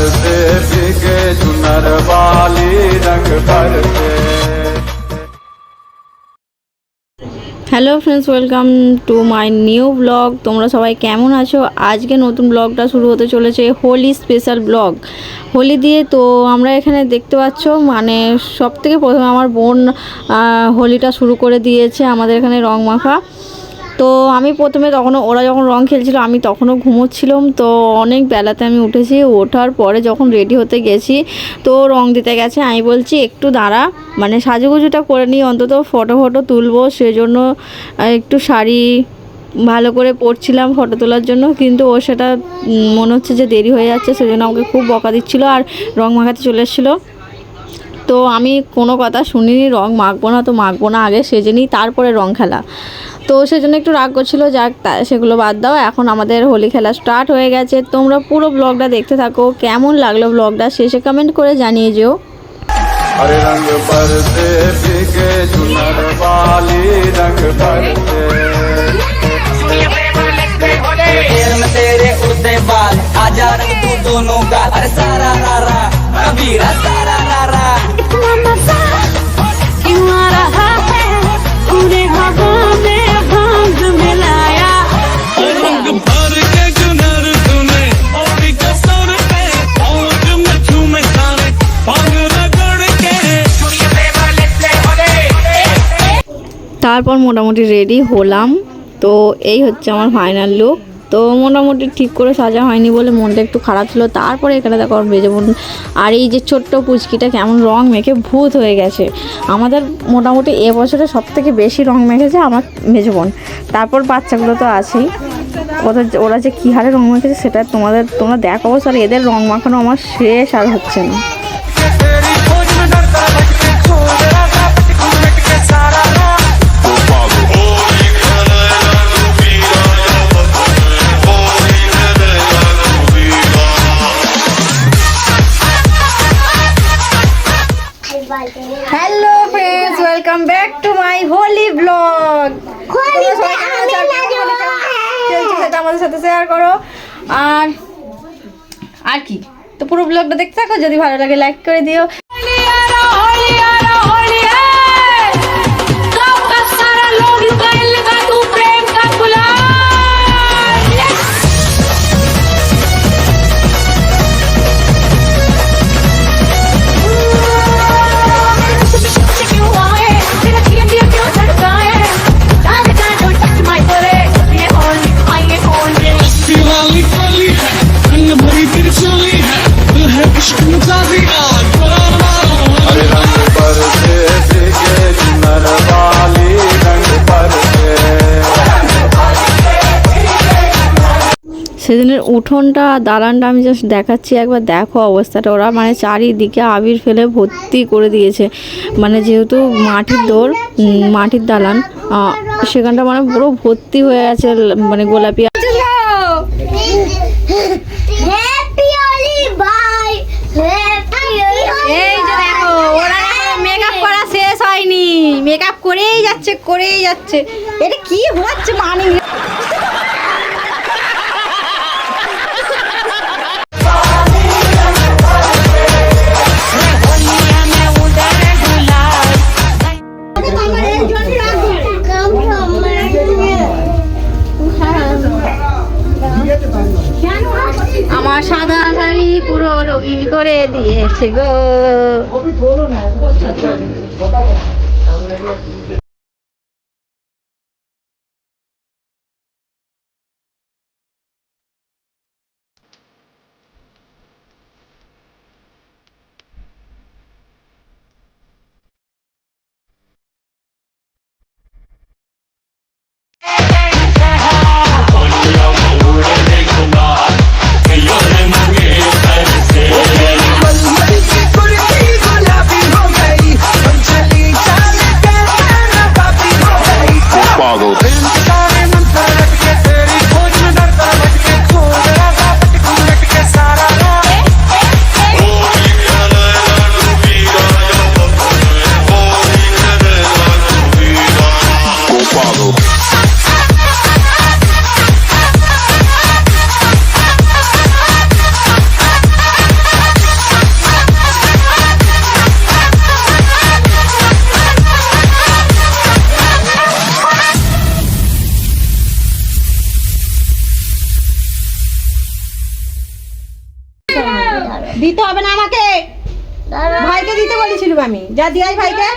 बरसे भीगे चुनर वाली रंग बरसे। Hello friends, welcome to my new blog. তোমরা সবাই কেমন আছো? আজকে নতুন ব্লগটা শুরু হতে চলেছে, হোলি স্পেশাল ব্লগ। হোলি দিয়ে তো আমরা এখানে দেখতে পাচ্ছ, মানে সব থেকে প্রথমে আমার বোন হোলিটা শুরু করে দিয়েছে আমাদের এখানে রং মাখা। তো আমি প্রথমে ওরা যখন রং খেলছিল আমি তখনও ঘুমোচ্ছিলাম। তো অনেক বেলাতে আমি উঠেছি, ওঠার পরে যখন রেডি হতে গেছি তো রং দিতে গেছে। আমি বলছি একটু দাঁড়া, মানে সাজুগুজুটা করে নিই, অন্তত ফটো তুলবো, সেজন্য একটু শাড়ি ভালো করে পরছিলাম ফটো তোলার জন্য। কিন্তু ও সেটা মনে হচ্ছে যে দেরি হয়ে যাচ্ছে, সেজন্য আমাকে খুব বকা দিচ্ছিলো আর রং মাখাতে চলে এসেছিলো। তো আমি কোনো কথা শুনিনি, রং মাখবো না, আগে সেজে নিই তারপরে রং খেলা। তো সেজন্য একটু রাগ করছিলো। যাক, সেগুলো বাদ দাও, এখন আমাদের হোলি খেলা স্টার্ট হয়ে গেছে। তোমরা পুরো ব্লগটা দেখতে থাকো। কেমন লাগলো ব্লগটা শেষে কমেন্ট করে জানিয়ে যেও। हरे रंग बरसे भीगे चुनर वाली रंग बरसे। तेरे उड़ते बाल आजा रंग तू दोनों गाल, अरे सारा रारा कबीरा सारा रारा। इतना मजा क्यों आ रहा है, पूरे हवा में भांग मिलाया। रंग भर के चुनर तूने ओढ़ी कसर पे, पौध में झूमे सारे भांग रगड़ के। তারপর মোটামুটি রেডি হলাম। তো এই হচ্ছে আমার ফাইনাল লুক। তো মোটামুটি ঠিক করে সাজা হয়নি বলে মনটা একটু খারাপ ছিল। তারপরে এখানে দেখো মেজো বোন আর এই যে ছোট্ট পুচকিটা কেমন রং মেখে ভূত হয়ে গেছে। আমাদের মোটামুটি এবছরে সবথেকে বেশি রং মেখেছে আমার মেজো বোন, তারপর বাচ্চাগুলো তো আছেই। ওরা যে কী হারে রং মেখেছে সেটা তোমরা দেখো। আর এদের রং মাখানো আমার শেষ আর হচ্ছে না। Hello friends, welcome back to my Holi blog. সেটা আমাদের সাথে শেয়ার করো। আর কি, তো পুরো ব্লগটা দেখতে থাকো। যদি ভালো লাগে লাইক করে দিও। हरे रंग बरसे भीगे चुनर वाली रंग बरसे। সেদিনের উঠোনটা দালানটা আমি জাস্ট দেখাচ্ছি, একবার দেখো অবস্থাটা। ওরা মানে চারিদিকে আবির ফেলে ভর্তি করে দিয়েছে। মানে যেহেতু মাটির দালান, সেখানটা মানে পুরো ভর্তি হয়ে গেছে মানে গোলাপি। এই যে দেখো, ওরা মেকআপ করা শেষ হয়নি, মেকআপ করেই যাচ্ছে। এটা কি হচ্ছে মানে? আমার সাদা শাড়ি পুরো রঙিন করে দিয়েছে গো। দিতে হবে না আমাকে, ভাইকে দিতে বলেছিলাম আমি, যা দিয়াই ভাইকে।